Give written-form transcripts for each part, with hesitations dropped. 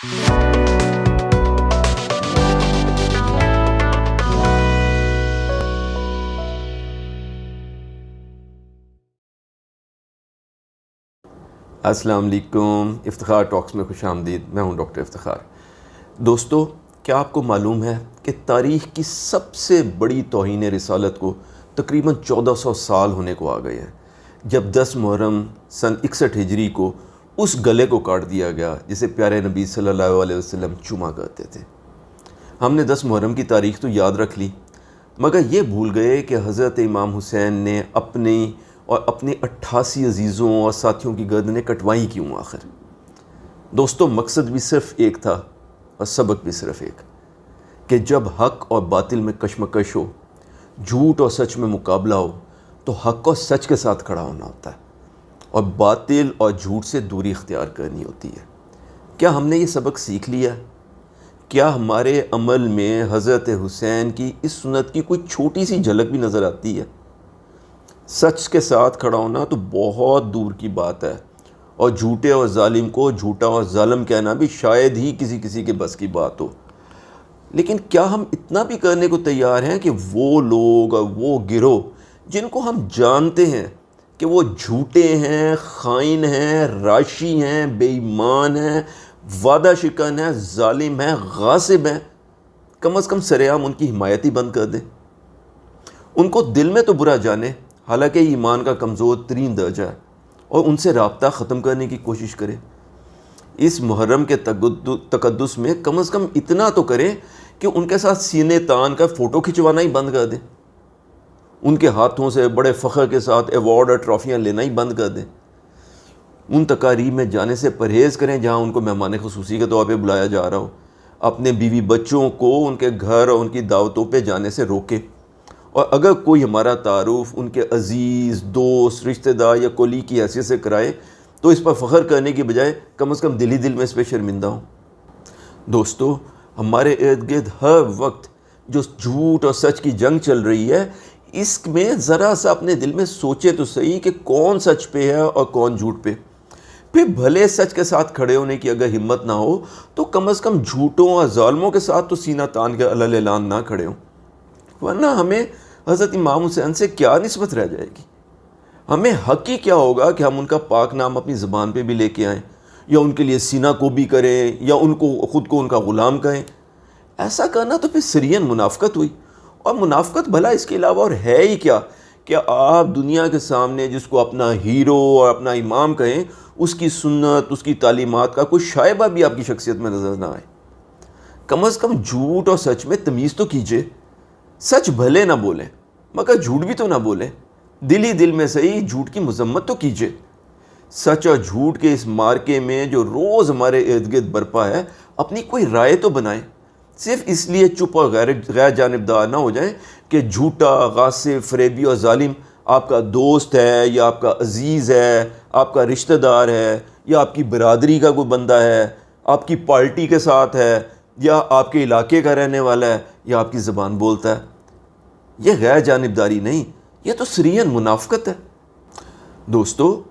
السلام علیکم، افتخار ٹاکس میں خوش آمدید۔ میں ہوں ڈاکٹر افتخار۔ دوستو، کیا آپ کو معلوم ہے کہ تاریخ کی سب سے بڑی توہین رسالت کو تقریباً 1400 سال ہونے کو آ گئے ہیں، جب 10 محرم سن 61 ہجری کو اس گلے کو کاٹ دیا گیا جسے پیارے نبی صلی اللہ علیہ وسلم چوما کرتے تھے۔ ہم نے 10 محرم کی تاریخ تو یاد رکھ لی، مگر یہ بھول گئے کہ حضرت امام حسین نے اپنے 88 عزیزوں اور ساتھیوں کی گردنیں کٹوائیں کیوں آخر؟ دوستو، مقصد بھی صرف ایک تھا اور سبق بھی صرف ایک، کہ جب حق اور باطل میں کشمکش ہو، جھوٹ اور سچ میں مقابلہ ہو، تو حق اور سچ کے ساتھ کھڑا ہونا ہوتا ہے اور باطل اور جھوٹ سے دوری اختیار کرنی ہوتی ہے۔ کیا ہم نے یہ سبق سیکھ لیا؟ کیا ہمارے عمل میں حضرت حسین کی اس سنت کی کوئی چھوٹی سی جھلک بھی نظر آتی ہے؟ سچ کے ساتھ کھڑا ہونا تو بہت دور کی بات ہے، اور جھوٹے اور ظالم کو جھوٹا اور ظالم کہنا بھی شاید ہی کسی کے بس کی بات ہو۔ لیکن کیا ہم اتنا بھی کرنے کو تیار ہیں کہ وہ لوگ اور وہ گروہ جن کو ہم جانتے ہیں کہ وہ جھوٹے ہیں، خائن ہیں، راشی ہیں، بے ایمان ہیں، وعدہ شکن ہیں، ظالم ہیں، غاصب ہیں، کم از کم سر عام ان کی حمایت ہی بند کر دیں؟ ان کو دل میں تو برا جانے، حالانکہ ایمان کا کمزور ترین درجہ ہے، اور ان سے رابطہ ختم کرنے کی کوشش کریں۔ اس محرم کے تقدس میں کم از کم اتنا تو کریں کہ ان کے ساتھ سینے تان کا فوٹو کھنچوانا ہی بند کر دیں، ان کے ہاتھوں سے بڑے فخر کے ساتھ ایوارڈ اور ٹرافیاں لینا ہی بند کر دیں، ان تقاریب میں جانے سے پرہیز کریں جہاں ان کو مہمان خصوصی کے طور پہ بلایا جا رہا ہو، اپنے بیوی بچوں کو ان کے گھر اور ان کی دعوتوں پہ جانے سے روکیں، اور اگر کوئی ہمارا تعارف ان کے عزیز، دوست، رشتہ دار یا کولی کی حیثیت سے کرائے تو اس پر فخر کرنے کی بجائے کم از کم دل ہی دل میں اس پہ شرمندہ ہوں۔ دوستو، ہمارے ارد گرد ہر وقت جو جھوٹ اور سچ کی جنگ چل رہی ہے، اس میں ذرا سا اپنے دل میں سوچے تو صحیح کہ کون سچ پہ ہے اور کون جھوٹ پہ۔ پھر بھلے سچ کے ساتھ کھڑے ہونے کی اگر ہمت نہ ہو تو کم از کم جھوٹوں اور ظالموں کے ساتھ تو سینہ تان کے علل اعلان نہ کھڑے ہوں، ورنہ ہمیں حضرت امام حسین سے کیا نسبت رہ جائے گی؟ ہمیں حق ہی کیا ہوگا کہ ہم ان کا پاک نام اپنی زبان پہ بھی لے کے آئیں، یا ان کے لیے سینہ کو بھی کریں، یا خود کو ان کا غلام کہیں؟ ایسا کرنا تو پھر سرین منافقت ہوئی، اور منافقت بھلا اس کے علاوہ اور ہے ہی کیا کہ آپ دنیا کے سامنے جس کو اپنا ہیرو اور اپنا امام کہیں، اس کی سنت، اس کی تعلیمات کا کوئی شائبہ بھی آپ کی شخصیت میں نظر نہ آئے۔ کم از کم جھوٹ اور سچ میں تمیز تو کیجئے۔ سچ بھلے نہ بولیں مگر جھوٹ بھی تو نہ بولیں، دل ہی دل میں صحیح جھوٹ کی مذمت تو کیجئے۔ سچ اور جھوٹ کے اس مارکے میں جو روز ہمارے ارد گرد برپا ہے، اپنی کوئی رائے تو بنائیں، صرف اس لیے چپ اور غیر جانبدار نہ ہو جائیں کہ جھوٹا، غاصب، فریبی اور ظالم آپ کا دوست ہے، یا آپ کا عزیز ہے، آپ کا رشتہ دار ہے، یا آپ کی برادری کا کوئی بندہ ہے، آپ کی پارٹی کے ساتھ ہے، یا آپ کے علاقے کا رہنے والا ہے، یا آپ کی زبان بولتا ہے۔ یہ غیر جانبداری نہیں، یہ تو سرین منافقت ہے۔ دوستو،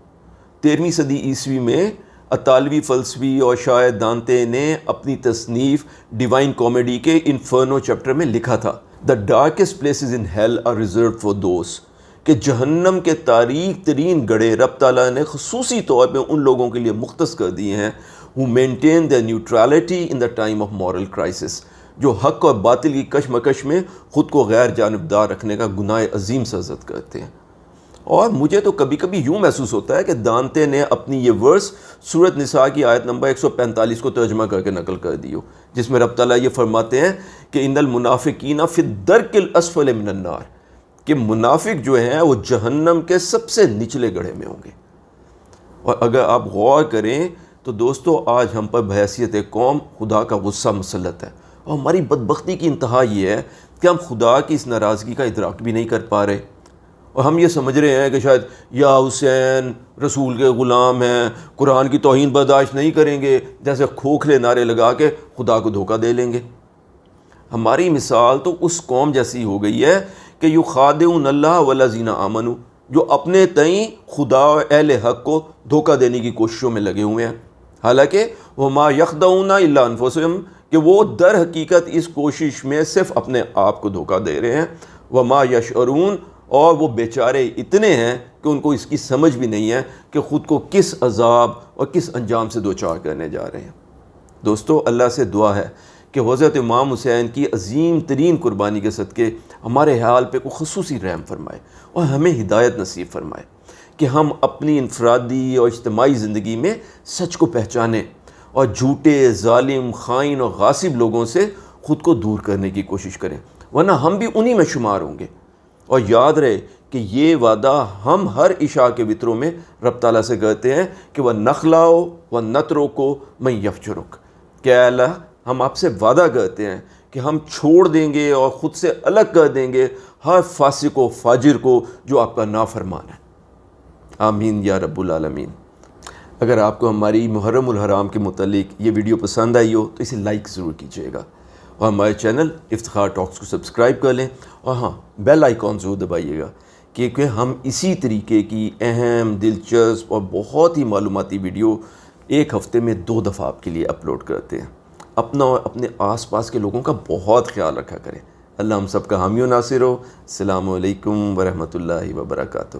13ویں صدی عیسوی میں اطالوی فلسفی اور شاعر دانتے نے اپنی تصنیف ڈیوائن کامیڈی کے انفرنو چیپٹر میں لکھا تھا، "The darkest places in hell are reserved for those"، کہ جہنم کے تاریک ترین گڑھے رب تعالیٰ نے خصوصی طور پہ ان لوگوں کے لیے مختص کر دیے ہیں who maintain their neutrality in the time of moral crisis، جو حق اور باطل کی کشمکش میں خود کو غیر جانبدار رکھنے کا گناہ عظیم سرزد کرتے ہیں۔ اور مجھے تو کبھی کبھی یوں محسوس ہوتا ہے کہ دانتے نے اپنی یہ ورس سورۃ نساء کی آیت نمبر 145 کو ترجمہ کر کے نقل کر دی ہو، جس میں رب تعالیٰ یہ فرماتے ہیں کہ ان المنافقین فی الدرک الاسفل من النار، کہ منافق جو ہیں وہ جہنم کے سب سے نچلے گڑھے میں ہوں گے۔ اور اگر آپ غور کریں تو دوستو، آج ہم پر بحیثیت قوم خدا کا غصہ مسلط ہے، اور ہماری بدبختی کی انتہا یہ ہے کہ ہم خدا کی اس ناراضگی کا ادراک بھی نہیں کر پا رہے، اور ہم یہ سمجھ رہے ہیں کہ شاید یا حسین رسول کے غلام ہیں، قرآن کی توہین برداشت نہیں کریں گے، جیسے کھوکھلے نعرے لگا کے خدا کو دھوکہ دے لیں گے۔ ہماری مثال تو اس قوم جیسی ہو گئی ہے کہ یخادعون اللہ والذین آمنوا، جو اپنے تئیں خدا اور اہل حق کو دھوکہ دینے کی کوششوں میں لگے ہوئے ہیں۔ حالانکہ وما یخدعون الا انفسہم کہ وہ در حقیقت اس کوشش میں صرف اپنے آپ کو دھوکہ دے رہے ہیں، وما یشعرون اور وہ بیچارے اتنے ہیں کہ ان کو اس کی سمجھ بھی نہیں ہے کہ خود کو کس عذاب اور کس انجام سے دوچار کرنے جا رہے ہیں۔ دوستو، اللہ سے دعا ہے کہ حضرت امام حسین کی عظیم ترین قربانی کے صدقے ہمارے حال پہ کوئی خصوصی رحم فرمائے اور ہمیں ہدایت نصیب فرمائے کہ ہم اپنی انفرادی اور اجتماعی زندگی میں سچ کو پہچانیں اور جھوٹے، ظالم، خائن اور غاصب لوگوں سے خود کو دور کرنے کی کوشش کریں، ورنہ ہم بھی انہی میں شمار ہوں گے۔ اور یاد رہے کہ یہ وعدہ ہم ہر عشاء کے وطروں میں رب تعالیٰ سے کرتے ہیں کہ وَنَخْلَعُ وَنَتْرُكُ مَن يَفْجُرُكَ، کہ اے اللہ ہم آپ سے وعدہ کرتے ہیں کہ ہم چھوڑ دیں گے اور خود سے الگ کر دیں گے ہر فاسق و فاجر کو جو آپ کا نافرمان ہے۔ آمین یا رب العالمین۔ اگر آپ کو ہماری محرم الحرام کے متعلق یہ ویڈیو پسند آئی ہو تو اسے لائک ضرور کیجیے گا، اور ہمارے چینل افتخار ٹاکس کو سبسکرائب کر لیں، اور ہاں بیل آئیکن ضرور دبائیے گا، کیونکہ ہم اسی طریقے کی اہم، دلچسپ اور بہت ہی معلوماتی ویڈیو ایک ہفتے میں 2 دفعہ آپ کے لیے اپلوڈ کرتے ہیں۔ اپنا اور اپنے آس پاس کے لوگوں کا بہت خیال رکھا کریں۔ اللہ ہم سب کا حامی و ناصر ہو۔ السلام علیکم ورحمۃ اللہ وبرکاتہ۔